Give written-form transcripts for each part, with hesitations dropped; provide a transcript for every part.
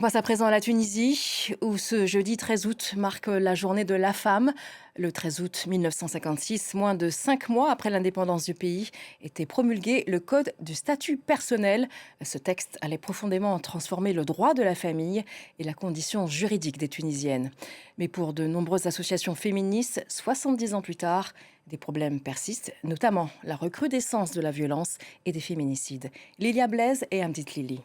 On passe à présent à la Tunisie, où ce jeudi 13 août marque la journée de la femme. Le 13 août 1956, moins de 5 mois après l'indépendance du pays, était promulgué le Code du statut personnel. Ce texte allait profondément transformer le droit de la famille et la condition juridique des Tunisiennes. Mais pour de nombreuses associations féministes, 70 ans plus tard, des problèmes persistent, notamment la recrudescence de la violence et des féminicides. Lilia Blaise et Amdit Lili.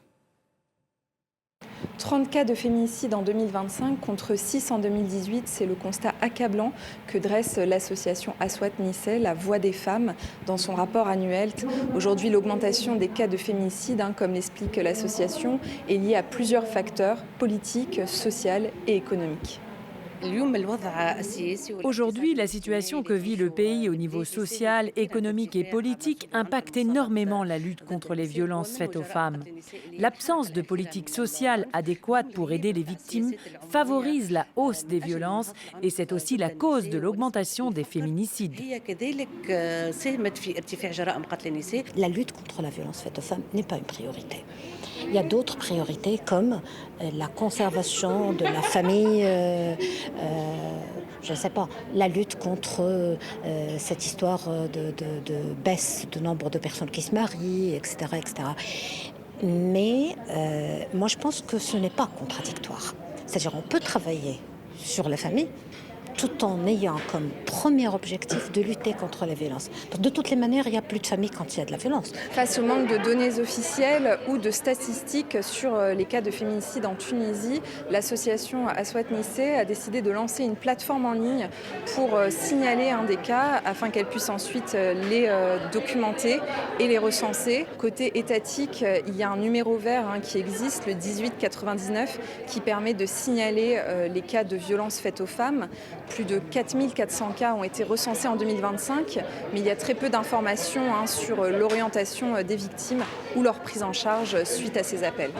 30 cas de féminicide en 2025 contre 6 en 2018, c'est le constat accablant que dresse l'association Aswat Nisseh, la voix des femmes, dans son rapport annuel. Aujourd'hui, l'augmentation des cas de féminicide, comme l'explique l'association, est liée à plusieurs facteurs politiques, sociaux et économiques. Aujourd'hui, la situation que vit le pays au niveau social, économique et politique impacte énormément la lutte contre les violences faites aux femmes. L'absence de politique sociale adéquate pour aider les victimes favorise la hausse des violences et c'est aussi la cause de l'augmentation des féminicides. La lutte contre la violence faite aux femmes n'est pas une priorité. Il y a d'autres priorités comme la conservation de la famille, je ne sais pas, la lutte contre cette histoire de baisse du nombre de personnes qui se marient, etc. etc. Mais moi je pense que ce n'est pas contradictoire. C'est-à-dire on peut travailler sur la famille tout en ayant comme premier objectif de lutter contre la violence. De toutes les manières, il n'y a plus de famille quand il y a de la violence. Face au manque de données officielles ou de statistiques sur les cas de féminicide en Tunisie, l'association Aswat Nisseh a décidé de lancer une plateforme en ligne pour signaler des cas afin qu'elle puisse ensuite les documenter et les recenser. Côté étatique, il y a un numéro vert qui existe, le 1899, qui permet de signaler les cas de violences faites aux femmes. Plus de 4400 cas ont été recensés en 2025, mais il y a très peu d'informations sur l'orientation des victimes ou leur prise en charge suite à ces appels.